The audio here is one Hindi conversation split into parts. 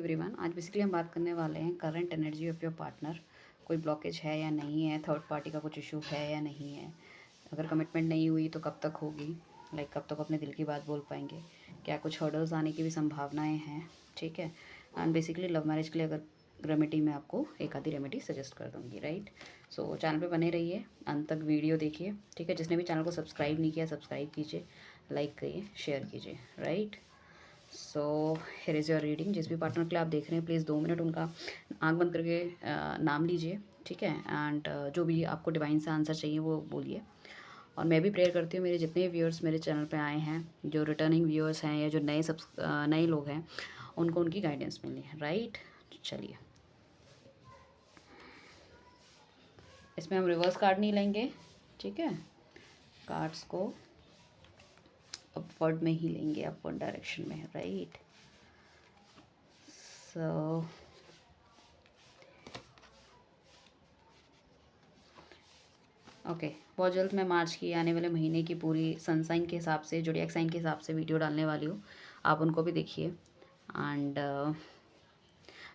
एवरीवन। आज बेसिकली हम बात करने वाले हैं current energy of your partner. कोई ब्लॉकेज है या नहीं है, थर्ड पार्टी का कुछ इशू है या नहीं है, अगर कमिटमेंट नहीं हुई तो कब तक होगी, कब तक अपने दिल की बात बोल पाएंगे, क्या कुछ हर्डल्स आने की भी संभावनाएं हैं। ठीक है। एंड बेसिकली लव मैरिज के लिए अगर रेमेडी मैं आपको एक आधी रेमेडी सजेस्ट कर दूंगी, राइट। सो चैनल पे बने रहिए, अंत तक वीडियो देखिए। ठीक है। जिसने भी चैनल को सब्सक्राइब नहीं किया सब्सक्राइब कीजिए, लाइक करिए, शेयर कीजिए, right. So here is your reading. जिस भी पार्टनर के लिए आप देख रहे हैं प्लीज़ 2 मिनट उनका आंख बंद करके नाम लीजिए। ठीक है। एंड जो भी आपको डिवाइन से आंसर चाहिए वो बोलिए। और मैं भी प्रेयर करती हूँ मेरे जितने व्यूअर्स मेरे चैनल पे आए हैं, जो रिटर्निंग व्यूअर्स हैं या जो नए लोग हैं, उनको उनकी गाइडेंस मिलनी है, राइट। चलिए, इसमें हम रिवर्स कार्ड नहीं लेंगे। ठीक है। कार्ड्स को अपवर्ड में ही लेंगे, अपवर्ड डायरेक्शन में, राइट। सो ओके, बहुत जल्द मैं मार्च की आने वाले महीने की पूरी सनसाइन के हिसाब से, जोडिएक साइन के हिसाब से वीडियो डालने वाली हूँ। आप उनको भी देखिए। एंड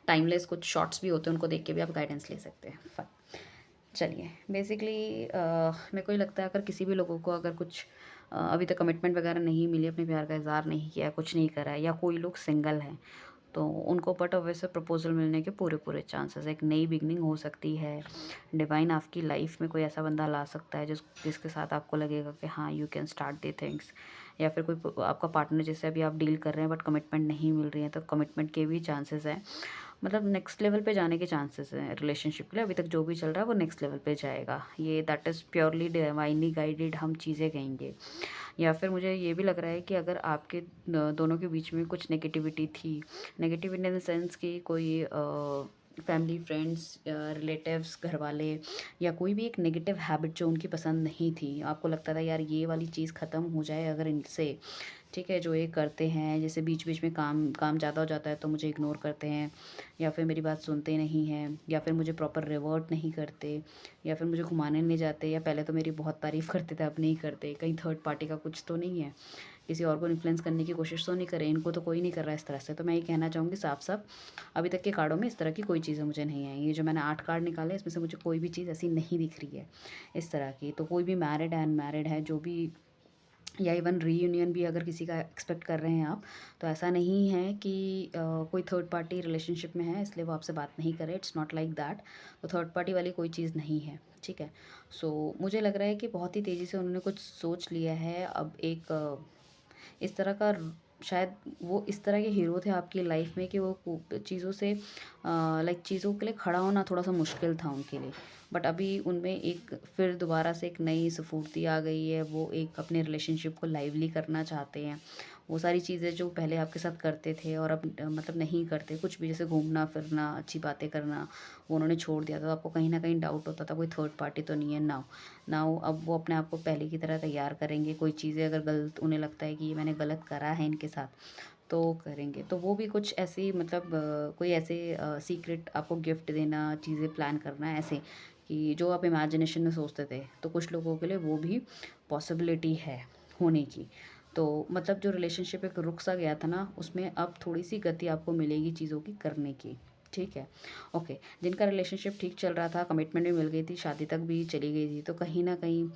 टाइमलेस कुछ शॉर्ट्स भी होते हैं, उनको देख के भी आप गाइडेंस ले सकते हैं। फाइन। चलिए, बेसिकली मेरे को ही लगता है अगर किसी भी लोगों को अगर कुछ अभी तक कमिटमेंट वगैरह नहीं मिली, अपने प्यार का इजहार नहीं किया, कुछ नहीं करा है, या कोई लोग सिंगल हैं, तो उनको बट वैसे प्रपोजल मिलने के पूरे पूरे चांसेस है। एक नई बिगनिंग हो सकती है। डिवाइन आपकी लाइफ में कोई ऐसा बंदा ला सकता है जिसके साथ आपको लगेगा कि हाँ you can start the things. या फिर कोई आपका पार्टनर जिससे अभी आप डील कर रहे हैं बट कमिटमेंट नहीं मिल रही है, तो कमिटमेंट के भी चांसेस हैं। मतलब नेक्स्ट लेवल पे जाने के चांसेस हैं रिलेशनशिप के लिए। अभी तक जो भी चल रहा है वो नेक्स्ट लेवल पे जाएगा। ये that is purely divinely guided हम चीज़ें कहेंगे। या फिर मुझे ये भी लग रहा है कि अगर आपके दोनों के बीच में कुछ नेगेटिविटी थी, नेगेटिव इन द सेंस कि कोई फैमिली, फ्रेंड्स, रिलेटिव्स, घर वाले, या कोई भी एक नेगेटिव हैबिट जो उनकी पसंद नहीं थी, आपको लगता था यार ये वाली चीज़ ख़त्म हो जाए अगर इनसे। ठीक है। जो ये करते हैं, जैसे बीच बीच में काम काम ज़्यादा हो जाता है तो मुझे इग्नोर करते हैं, या फिर मेरी बात सुनते नहीं हैं, या फिर मुझे प्रॉपर रिवर्ट नहीं करते, या फिर मुझे घुमाने नहीं जाते, या पहले तो मेरी बहुत तारीफ़ करते थे अब नहीं करते। कहीं थर्ड पार्टी का कुछ तो नहीं है, किसी और को इन्फ्लुएंस करने की कोशिश तो नहीं करे, इनको तो कोई नहीं कर रहा है इस तरह से। तो मैं ये कहना चाहूँगी साफ साफ, अभी तक के कार्डों में इस तरह की कोई चीज़ें मुझे नहीं आई। ये जो मैंने 8 कार्ड निकाले इसमें से मुझे कोई भी चीज़ ऐसी नहीं दिख रही है इस तरह की। तो कोई भी मैरिड है, अनमैरिड है, जो भी, या इवन रीयूनियन भी अगर किसी का एक्सपेक्ट कर रहे हैं आप, तो ऐसा नहीं है कि कोई थर्ड पार्टी रिलेशनशिप में है इसलिए वो आपसे बात नहीं करे। It's not like that. तो थर्ड पार्टी वाली कोई चीज़ नहीं है। ठीक है। सो मुझे लग रहा है कि बहुत ही तेज़ी से उन्होंने कुछ सोच लिया है। अब एक इस तरह का शायद वो इस तरह के हीरो थे आपकी लाइफ में कि वो चीज़ों से चीज़ों के लिए खड़ा होना थोड़ा सा मुश्किल था उनके लिए। बट अभी उनमें एक फिर दोबारा से एक नई स्फूर्ति आ गई है। वो एक अपने रिलेशनशिप को लाइवली करना चाहते हैं। वो सारी चीज़ें जो पहले आपके साथ करते थे और अब मतलब नहीं करते, कुछ भी, जैसे घूमना फिरना, अच्छी बातें करना, वो उन्होंने छोड़ दिया था। तो आपको कहीं ना कहीं डाउट होता था कोई थर्ड पार्टी तो नहीं है। नाउ नाउ अब वो अपने आप को पहले की तरह तैयार करेंगे। कोई चीज़ें अगर गलत उन्हें लगता है कि ये मैंने गलत करा है इनके साथ, तो करेंगे। तो वो भी कुछ ऐसी मतलब कोई ऐसे सीक्रेट आपको गिफ्ट देना, चीज़ें प्लान करना, ऐसे कि जो आप इमेजिनेशन में सोचते थे, तो कुछ लोगों के लिए वो भी पॉसिबिलिटी है होने की। तो मतलब जो रिलेशनशिप एक रुक सा गया था ना, उसमें अब थोड़ी सी गति आपको मिलेगी चीज़ों की करने की। ठीक है। ओके। जिनका रिलेशनशिप ठीक चल रहा था, कमिटमेंट भी मिल गई थी, शादी तक भी चली गई थी, तो कहीं ना कहीं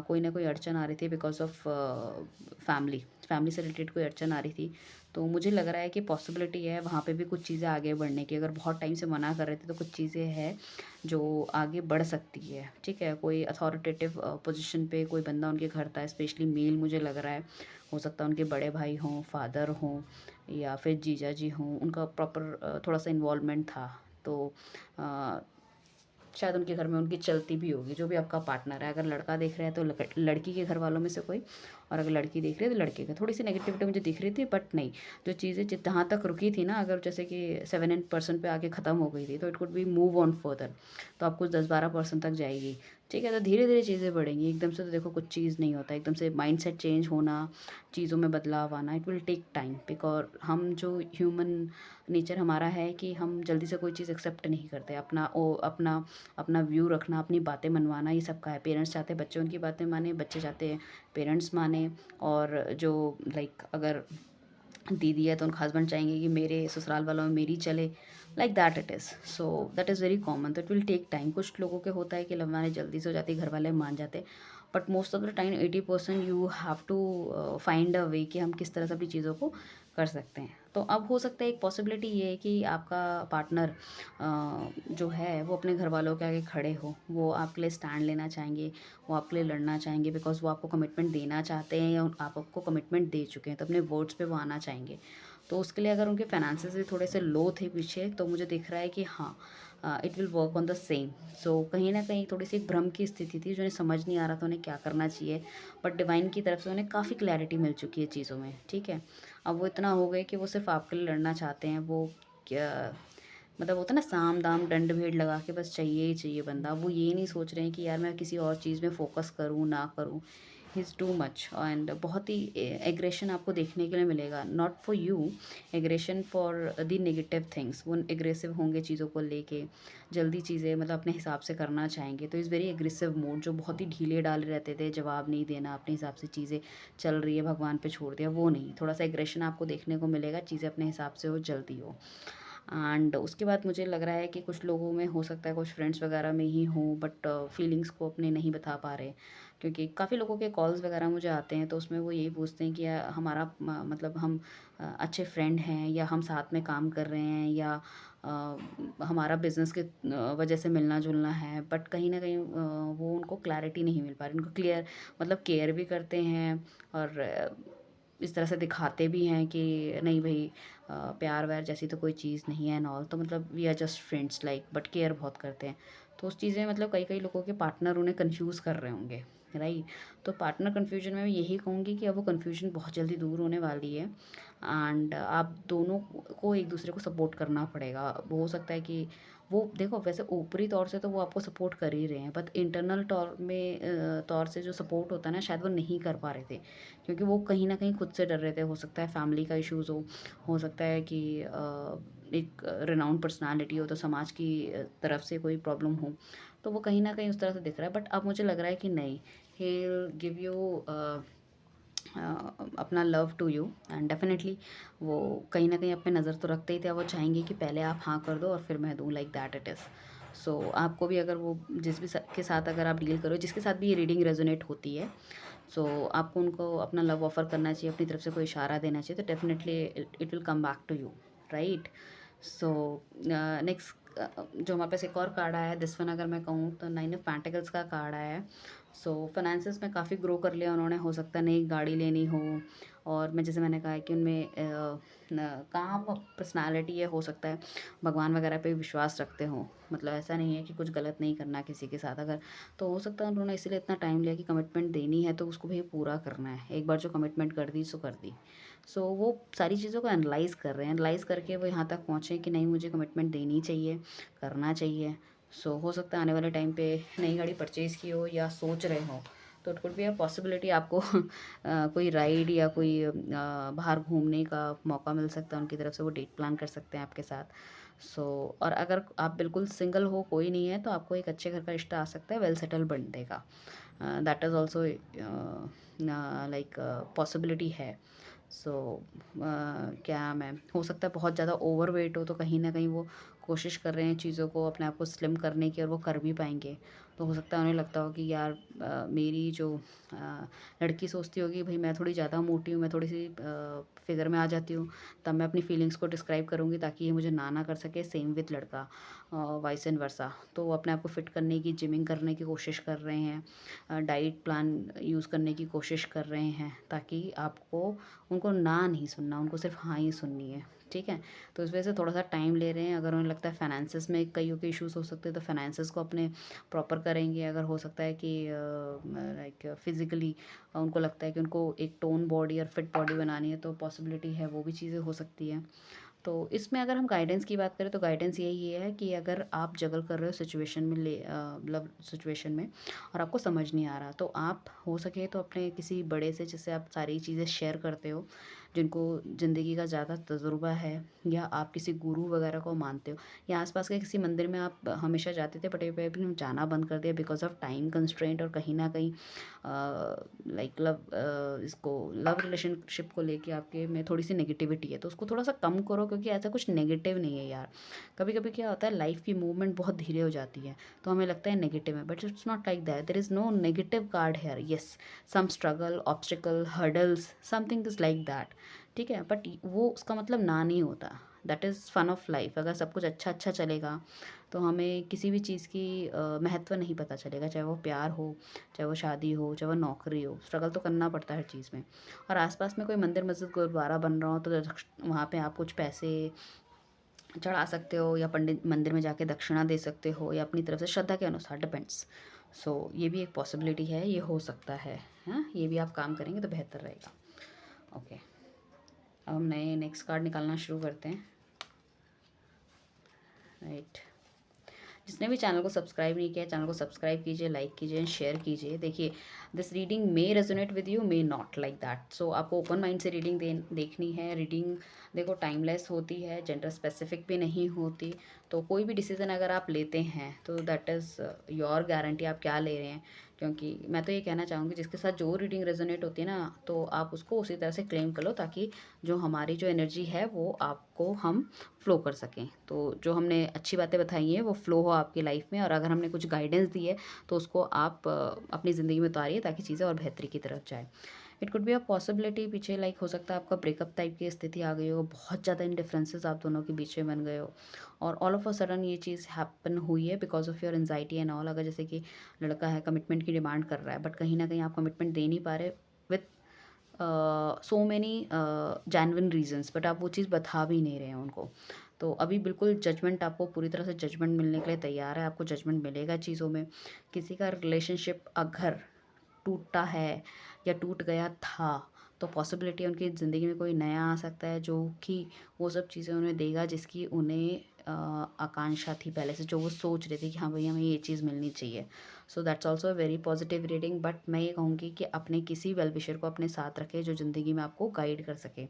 कोई ना कोई अड़चन आ रही थी बिकॉज ऑफ फैमिली फैमिली से रिलेटेड कोई अड़चन आ रही थी। तो मुझे लग रहा है कि पॉसिबिलिटी है वहाँ पे भी कुछ चीज़ें आगे बढ़ने की। अगर बहुत टाइम से मना कर रहे थे तो कुछ चीज़ें हैं जो आगे बढ़ सकती है। ठीक है। कोई अथॉरिटेटिव पोजीशन पे कोई बंदा उनके घर था, स्पेशली मेल मुझे लग रहा है। हो सकता है उनके बड़े भाई हों, फादर हों, या फिर जीजा जी हों, उनका प्रॉपर थोड़ा सा इन्वॉल्वमेंट था। तो अ, शायद उनके घर में उनकी चलती भी होगी। जो भी आपका पार्टनर है, अगर लड़का देख रहे हैं तो लड़की के घर वालों में से कोई, और अगर लड़की देख रही है तो लड़के का। थोड़ी सी नेगेटिविटी मुझे दिख रही थी, बट नहीं, जो चीज़ें जहाँ तक रुकी थी ना, अगर जैसे कि 7-8% पे आके ख़त्म हो गई थी, तो it could be move on further. तो आप कुछ 10-12% तक जाएगी। ठीक है। तो धीरे धीरे चीज़ें बढ़ेंगी। एकदम से तो देखो कुछ चीज़ नहीं होता, एकदम से माइंड सेट चेंज होना, चीज़ों में बदलाव आना, it will take time. Because हम जो ह्यूमन नेचर हमारा है कि हम जल्दी से कोई चीज़ एक्सेप्ट नहीं करते। अपना अपना व्यू रखना, अपनी बातें मनवाना, ये सबका है। पेरेंट्स चाहते हैं बच्चे उनकी बातें माने, बच्चे चाहते हैं पेरेंट्स माने। और जो अगर दीदी है तो उनका हस्बैंड चाहेंगे कि मेरे ससुराल वालों में मेरी चले, like that it is. So that is very common, that will take time. कुछ लोगों के होता है कि लव मैरिज जल्दी से हो जाती है, घर वाले मान जाते हैं, but most of the time 80% you have to find a way कि हम किस तरह से अपनी चीज़ों को कर सकते हैं। तो अब हो सकता है एक पॉसिबिलिटी ये है कि आपका पार्टनर जो है वो अपने घर वालों के आगे खड़े हो, वो आपके लिए स्टैंड लेना चाहेंगे, वो आपके लिए लड़ना चाहेंगे, बिकॉज वो आपको कमिटमेंट देना चाहते हैं या आप आपको कमिटमेंट दे चुके हैं, तो अपने वर्ड्स पे वो आना चाहेंगे। तो उसके लिए अगर उनके फाइनेंसेस भी थोड़े से लो थे पीछे, तो मुझे दिख रहा है कि हाँ, it will work on the same. So कहीं ना कहीं थोड़ी सी एक भ्रम की स्थिति थी, जो उन्हें समझ नहीं आ रहा था उन्हें क्या करना चाहिए, बट डिवाइन की तरफ से उन्हें काफ़ी क्लैरिटी मिल चुकी है चीज़ों में, ठीक है। अब वो इतना हो गए कि वो सिर्फ आपके लिए लड़ना चाहते हैं। वो क्या मतलब होता है ना, साम दाम दंड भेद लगा के बस चाहिए ही चाहिए बंदा। वो ये नहीं सोच रहे हैं कि यार मैं किसी और चीज़ में फोकस करूँ ना करूँ। He is too much, and बहुत ही एग्रेशन आपको देखने के लिए मिलेगा, not for you, aggression for the negative things. वो एग्रेसिव होंगे चीज़ों को लेके, जल्दी चीज़ें मतलब अपने हिसाब से करना चाहेंगे। तो इज़ वेरी एग्रेसिव मोड, जो बहुत ही ढीले डाले रहते थे, जवाब नहीं देना, अपने हिसाब से चीज़ें चल रही है भगवान पे छोड़ दिया, वो नहीं। थोड़ा सा एग्रेशन आपको देखने को मिलेगा, चीज़ें अपने हिसाब से हो, जल्दी हो। एंड उसके बाद मुझे लग रहा है कि कुछ लोगों में हो सकता है, कुछ फ्रेंड्स वगैरह में ही हो, बट फीलिंग्स को अपने नहीं बता पा रहे। क्योंकि काफ़ी लोगों के कॉल्स वगैरह मुझे आते हैं, तो उसमें वो यही पूछते हैं कि हमारा मतलब हम अच्छे फ्रेंड हैं, या हम साथ में काम कर रहे हैं, या हमारा बिजनेस के वजह से मिलना जुलना है, बट कहीं ना कहीं वो उनको क्लैरिटी नहीं मिल पा रही। उनको क्लियर मतलब केयर भी करते हैं, और इस तरह से दिखाते भी हैं कि नहीं भाई, प्यार व्यार जैसी तो कोई चीज़ नहीं है एंड ऑल, तो मतलब we are just friends like, but care बहुत करते हैं। तो उस चीज़ें मतलब कई कई लोगों के पार्टनर उन्हें कंफ्यूज कर रहे होंगे, राइट। तो पार्टनर कन्फ्यूजन में मैं यही कहूँगी कि अब वो कन्फ्यूजन बहुत जल्दी दूर होने वाली है, एंड आप दोनों को एक दूसरे को सपोर्ट करना पड़ेगा। वो हो सकता है कि वो देखो, वैसे ऊपरी तौर से तो वो आपको सपोर्ट कर ही रहे हैं, बट इंटरनल तौर में तौर से जो सपोर्ट होता है ना, शायद वो नहीं कर पा रहे थे, क्योंकि वो कहीं न कहीं खुद से डर रहे थे। हो सकता है फैमिली का इश्यूज़ हो सकता है कि एक रिनाउंड पर्सनैलिटी हो, तो समाज की तरफ से कोई प्रॉब्लम हो, तो वो कहीं न कहीं उस तरह से दिख रहा है। बट अब मुझे लग रहा है कि नहीं, ही विल गिव यू अपना love to you, and definitely वो कहीं न कहीं आप पे नज़र तो रखते ही थे। वो चाहेंगे कि पहले आप हाँ कर दो और फिर मैं दूँ, लाइक दैट इट इज़। सो आपको भी अगर वो जिस भी के साथ अगर आप डील करो, जिसके साथ भी ये रीडिंग रेजोनेट होती है, सो आपको उनको अपना लव ऑफ़र करना चाहिए, अपनी तरफ से कोई इशारा देना चाहिए, तो definitely it will come back to you, right. So next जो हमारे पास एक और कार्ड आया है, दिस वन अगर मैं कहूँ तो 9 ऑफ पेंटिकल्स का कार्ड आया है। सो फाइनेंसेस में काफ़ी ग्रो कर लिया उन्होंने, हो सकता है नई गाड़ी लेनी हो, और मैं जैसे मैंने कहा है कि उनमें काम पर्सनालिटी है, हो सकता है भगवान वगैरह पे विश्वास रखते हो। मतलब ऐसा नहीं है कि कुछ गलत नहीं करना किसी के साथ अगर, तो हो सकता है उन्होंने इसीलिए इतना टाइम लिया कि कमिटमेंट देनी है तो उसको भी पूरा करना है। एक बार जो कमिटमेंट कर दी सो कर दी। सो वो सारी चीज़ों को एनालाइज़ कर रहे हैं, एनालाइज़ करके वो यहाँ तक पहुँचे कि नहीं, मुझे कमिटमेंट देनी चाहिए, करना चाहिए। सो हो सकता है आने वाले टाइम पे नई गाड़ी परचेज़ की हो या सोच रहे हो, तो it could be a possibility आपको कोई राइड या कोई बाहर घूमने का मौका मिल सकता है उनकी तरफ से, वो डेट प्लान कर सकते हैं आपके साथ। सो और अगर आप बिल्कुल सिंगल हो, कोई नहीं है, तो आपको एक अच्छे घर का रिश्ता आ सकता है, वेल सेटल बंदे का। That is also like possibility है। सो क्या मैम, हो सकता है बहुत ज़्यादा ओवरवेट हो, तो कहीं न कहीं वो कोशिश कर रहे हैं चीज़ों को अपने आप को स्लिम करने की, और वो कर भी पाएँगे। तो हो सकता है उन्हें लगता हो कि यार मेरी जो लड़की सोचती होगी भई मैं थोड़ी ज़्यादा मोटी हूँ, मैं थोड़ी-सी फिगर में आ जाती हूँ, तब मैं अपनी फीलिंग्स को डिस्क्राइब करूँगी ताकि ये मुझे ना कर सके, सेम विथ लड़का वाइस एंड वर्सा। तो वो अपने आप को फिट करने की, जिमिंग करने की कोशिश कर रहे हैं, डाइट प्लान यूज़ करने की कोशिश कर रहे हैं, ताकि आपको उनको ना नहीं सुनना, उनको सिर्फ हाँ ही सुननी है, ठीक है? तो इस वजह से थोड़ा-सा टाइम ले रहे हैं। अगर उन्हें लगता है फाइनेंसेस में कइयों के इश्यूज़ हो सकते हैं, तो फाइनेंसेस को अपने प्रॉपर करेंगे। अगर हो सकता है कि लाइक फिज़िकली उनको लगता है कि उनको एक टोन बॉडी और फिट बॉडी बनानी है, तो पॉसिबिलिटी है, वो भी चीज़ें हो सकती हैं। तो इसमें अगर हम गाइडेंस की बात करें, तो गाइडेंस यही है कि अगर आप जगल कर रहे हो सिचुएशन में, मतलब सिचुएशन में, और आपको समझ नहीं आ रहा, तो आप हो सके तो अपने किसी बड़े से, जिससे आप सारी चीज़ें शेयर करते हो, जिनको ज़िंदगी का ज़्यादा तजुर्बा है, या आप किसी गुरु वगैरह को मानते हो, या आसपास के किसी मंदिर में आप हमेशा जाते थे बट ये भी जाना बंद कर दिया बिकॉज ऑफ टाइम कंस्ट्रेंट, और कहीं ना कहीं लाइक इसको लव रिलेशनशिप को लेके आपके में थोड़ी सी नेगेटिविटी है, तो उसको थोड़ा सा कम करो, क्योंकि ऐसा कुछ नेगेटिव नहीं है यार। कभी कभी क्या होता है, लाइफ की मूवमेंट बहुत धीरे हो जाती है तो हमें लगता है नेगेटिव है, but it's not like that. There is no negative card here. Yes, some struggle, obstacle, hurdles, something is like that, ठीक है, बट वो उसका मतलब ना नहीं होता। That is fun of life. अगर सब कुछ अच्छा अच्छा चलेगा तो हमें किसी भी चीज़ की महत्व नहीं पता चलेगा, चाहे वो प्यार हो, चाहे वो शादी हो, चाहे वो नौकरी हो। स्ट्रगल तो करना पड़ता है हर चीज़ में। और आसपास में कोई मंदिर मस्जिद गुरुद्वारा बन रहा हो तो वहाँ पे आप कुछ पैसे चढ़ा सकते हो, या पंडित मंदिर में जाके दक्षिणा दे सकते हो, या अपनी तरफ से श्रद्धा के अनुसार, डिपेंड्स। सो ये भी एक पॉसिबिलिटी है, ये हो सकता है। हाँ, ये भी आप काम करेंगे तो बेहतर रहेगा। ओके, अब हम नए नेक्स्ट कार्ड निकालना शुरू करते हैं। राइट, जिसने भी चैनल को सब्सक्राइब नहीं किया, चैनल को सब्सक्राइब कीजिए, लाइक कीजिए एंड शेयर कीजिए। देखिए, this reading may resonate with you, may not, like that. So आपको ओपन माइंड से रीडिंग देखनी है। रीडिंग देखो टाइमलेस होती है, जेंडर स्पेसिफिक भी नहीं होती। तो कोई भी डिसीजन अगर आप लेते हैं तो दैट इज़ योर गारंटी आप क्या ले रहे हैं। क्योंकि मैं तो ये कहना चाहूँगी, जिसके साथ जो रीडिंग रेजोनेट होती है ना, तो आप उसको उसी तरह से क्लेम कर लो, ताकि जो हमारी जो एनर्जी है वो आपको हम फ्लो कर सकें। तो जो हमने अच्छी बातें बताई हैं वो फ्लो हो आपकी लाइफ में, और अगर हमने कुछ गाइडेंस दी है तो उसको आप अपनी ज़िंदगी में उतारिए, ताकि चीज़ें और बेहतरी की तरफ जाए। It could be a possibility, पीछे लाइक हो सकता है आपका ब्रेकअप टाइप की स्थिति आ गई हो, बहुत ज़्यादा इन डिफरेंसेस आप दोनों के बीच में बन गए हो, और ऑल ऑफ अ सडन ये चीज़ हैपन हुई है because of your anxiety and all. अगर जैसे कि लड़का है, कमिटमेंट की डिमांड कर रहा है, बट कहीं ना कहीं आप कमिटमेंट दे नहीं पा रहे with so many genuine reasons, but आप वो चीज़ बता भी नहीं रहे हैं उनको। तो अभी बिल्कुल जजमेंट, आपको पूरी तरह से जजमेंट मिलने के लिए तैयार है। आपको जजमेंट मिलेगा चीज़ों में। किसी का रिलेशनशिप अगर टूटा है या टूट गया था, तो पॉसिबिलिटी है उनकी ज़िंदगी में कोई नया आ सकता है, जो कि वो सब चीज़ें उन्हें देगा जिसकी उन्हें आकांक्षा थी पहले से, जो वो सोच रहे थे कि हाँ भई हमें ये चीज़ मिलनी चाहिए। So that's also a very positive reading. But मैं ये कहूँगी कि अपने किसी वेल विशर को अपने साथ रखें जो ज़िंदगी में आपको गाइड कर सके।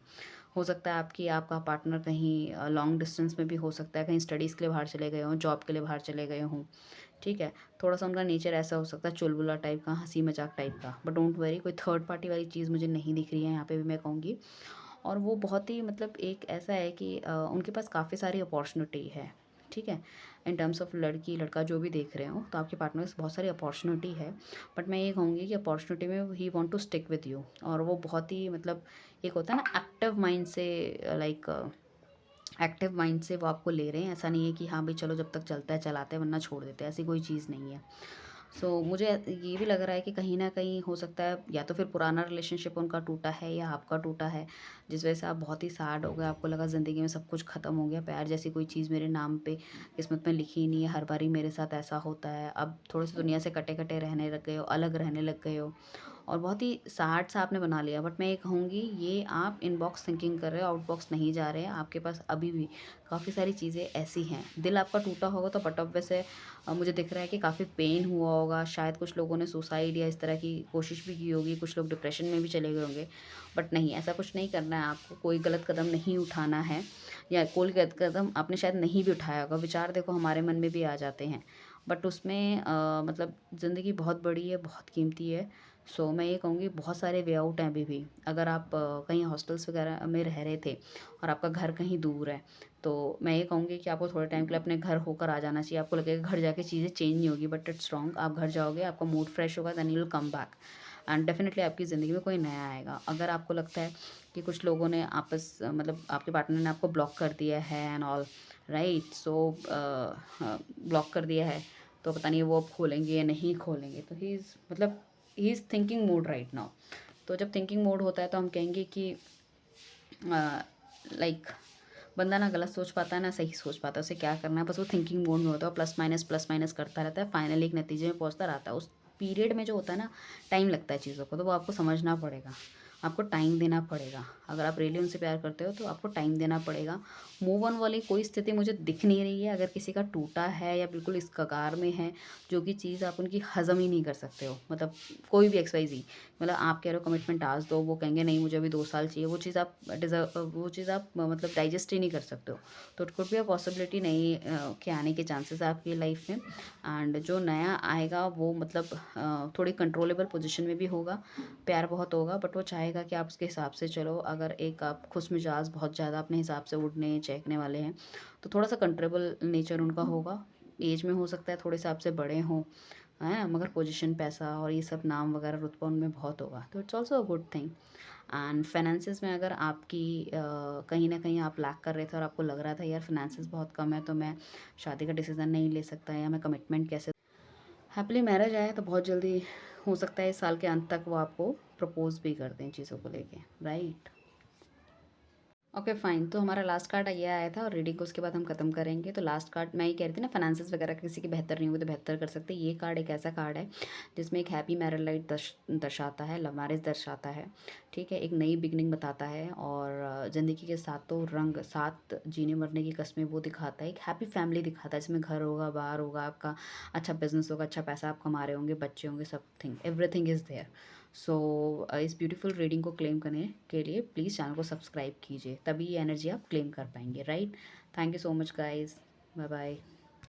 हो सकता है आपका पार्टनर कहीं लॉन्ग डिस्टेंस में भी हो सकता है, कहीं स्टडीज़ के लिए बाहर चले गए हों, जॉब के लिए बाहर चले गए हों, ठीक है। थोड़ा सा उनका नेचर ऐसा हो सकता है, चुलबुला टाइप का, हंसी मजाक टाइप का, बट डोंट वरी, कोई थर्ड पार्टी वाली चीज़ मुझे नहीं दिख रही है यहाँ पे भी, मैं कहूँगी। और वो बहुत ही मतलब एक ऐसा है कि उनके पास काफ़ी सारी अपॉर्चुनिटी है, ठीक है। इन टर्म्स ऑफ लड़की लड़का जो भी देख रहे हो, तो आपके पार्टनर के पास बहुत सारी अपॉर्चुनिटी है। बट मैं ये कहूँगी कि अपॉर्चुनिटी में he want to stick with you, और वो बहुत ही मतलब एक होता है ना एक्टिव माइंड से, लाइक एक्टिव माइंड से वो आपको ले रहे हैं। ऐसा नहीं है कि हाँ भाई चलो जब तक चलता है चलाते हैं वरना छोड़ देते हैं, ऐसी कोई चीज़ नहीं है। सो मुझे ये भी लग रहा है कि कहीं न कहीं हो सकता है या तो फिर पुराना रिलेशनशिप उनका टूटा है या आपका टूटा है, जिस वजह से आप बहुत ही सैड हो गए। आपको लगा ज़िंदगी में सब कुछ ख़त्म हो गया, प्यार जैसी कोई चीज़ मेरे नाम पे किस्मत में लिखी ही नहीं है, हर बारी मेरे साथ ऐसा होता है। अब थोड़े-से दुनिया से कटे-कटे रहने लग गए हो, अलग रहने लग गए हो, और बहुत ही सैड सा आपने बना लिया। बट मैं ये कहूँगी, ये आप इनबॉक्स थिंकिंग कर रहे हो, आउटबॉक्स नहीं जा रहे हैं। आपके पास अभी भी काफ़ी सारी चीज़ें ऐसी हैं। दिल आपका टूटा होगा तो बट ऑब्वियस है, मुझे दिख रहा है कि काफ़ी पेन हुआ होगा। शायद कुछ लोगों ने सुसाइड या इस तरह की कोशिश भी की होगी, कुछ लोग डिप्रेशन में भी चले गए होंगे। बट नहीं, ऐसा कुछ नहीं करना है आपको, कोई गलत कदम नहीं उठाना है, या कोई गलत कदम आपने शायद नहीं भी उठाया होगा। विचार देखो हमारे मन में भी आ जाते हैं, बट उसमें मतलब ज़िंदगी बहुत बड़ी है, बहुत कीमती है। सो मैं ये कहूँगी, बहुत सारे वे आउट हैं अभी भी। अगर आप कहीं हॉस्टल्स वगैरह में रह रहे थे और आपका घर कहीं दूर है, तो मैं ये कहूँगी कि आपको थोड़े टाइम के लिए अपने घर होकर आ जाना चाहिए। आपको लगेगा घर जाके चीज़ें चेंज नहीं होगी, बट इट्स रॉन्ग। आप घर जाओगे, आपका मूड फ्रेश होगा, then you will come back, and definitely आपकी ज़िंदगी में कोई नया आएगा। अगर आपको लगता है कि कुछ लोगों ने आपस मतलब आपके पार्टनर ने आपको ब्लॉक कर दिया है and all, right, so block कर दिया है, तो पता नहीं वो अब खोलेंगे या नहीं खोलेंगे। तो ही इज़ मतलब he is thinking mode right now. तो जब थिंकिंग मोड होता है तो हम कहेंगे कि लाइक बंदा ना गलत सोच पाता है ना सही सोच पाता है, उसे क्या करना है बस वो थिंकिंग मोड में होता है, प्लस माइनस करता रहता है, फाइनली एक नतीजे में पहुंचता रहता है। उस पीरियड में जो होता है ना, टाइम लगता है चीज़ों को, तो वो आपको समझना पड़ेगा। आपको टाइम देना पड़ेगा। अगर आप रियली उनसे प्यार करते हो तो आपको टाइम देना पड़ेगा। मूव ऑन वाली कोई स्थिति मुझे दिख नहीं रही है। अगर किसी का टूटा है या बिल्कुल इस कगार में है, जो कि चीज़ आप उनकी हज़म ही नहीं कर सकते हो, मतलब कोई भी XYZ, मतलब आप कह रहे हो कमिटमेंट आज दो, वो कहेंगे नहीं मुझे अभी 2 साल चाहिए, वो चीज़ आप डिज़र्व, वो चीज़ आप मतलब डाइजेस्ट ही नहीं कर सकते हो। तो it could be a possibility नहीं के आने के चांसेस है आपकी लाइफ में। एंड जो नया आएगा वो मतलब थोड़ी कंट्रोलेबल पोजीशन में भी होगा, प्यार बहुत होगा, बट वो चाहेगा कि आप उसके हिसाब से चलो। अगर एक आप खुश मिजाज बहुत ज़्यादा अपने हिसाब से उड़ने चहकने वाले हैं, तो थोड़ा सा कंट्रोलेबल नेचर उनका होगा। एज में हो सकता है थोड़े से आपसे बड़े हों, है, मगर पोजीशन, पैसा और ये सब नाम वगैरह रुतबा उनमें बहुत होगा, तो it's also a good thing. And finances में अगर आपकी कहीं ना कहीं आप लैक कर रहे थे और आपको लग रहा था यार फाइनेंसिस बहुत कम है तो मैं शादी का डिसीज़न नहीं ले सकता, या मैं कमिटमेंट कैसे, हैप्पीली मैरिज आए तो बहुत जल्दी हो सकता है इस साल के अंत तक वो आपको प्रपोज भी कर दें चीज़ों को लेके, राइट। ओके फाइन, तो हमारा लास्ट कार्ड ये आया था और रीडिंग को उसके बाद हम खत्म करेंगे। तो लास्ट कार्ड मैं ये कह रही थी ना, फाइनेंसेस वगैरह किसी की बेहतर नहीं हुई तो बेहतर कर सकते हैं। ये कार्ड एक ऐसा कार्ड है जिसमें एक हैप्पी मैरिड लाइफ दर्शाता है, लव मैरिज दर्शाता है, ठीक है, एक नई बिगनिंग बताता है, और ज़िंदगी के सातों रंग, साथ जीने मरने की कस्में वो दिखाता है। एक हैप्पी फैमिली दिखाता है जिसमें घर होगा, बाहर होगा, आपका अच्छा बिजनेस होगा, अच्छा पैसा आप कमा रहे होंगे, बच्चे होंगे, सब थिंग एवरीथिंग इज़ देयर। सो इस ब्यूटीफुल रीडिंग को क्लेम करने के लिए प्लीज़ चैनल को सब्सक्राइब कीजिए, तभी ये एनर्जी आप क्लेम कर पाएंगे, right. Thank you so much guys, bye bye.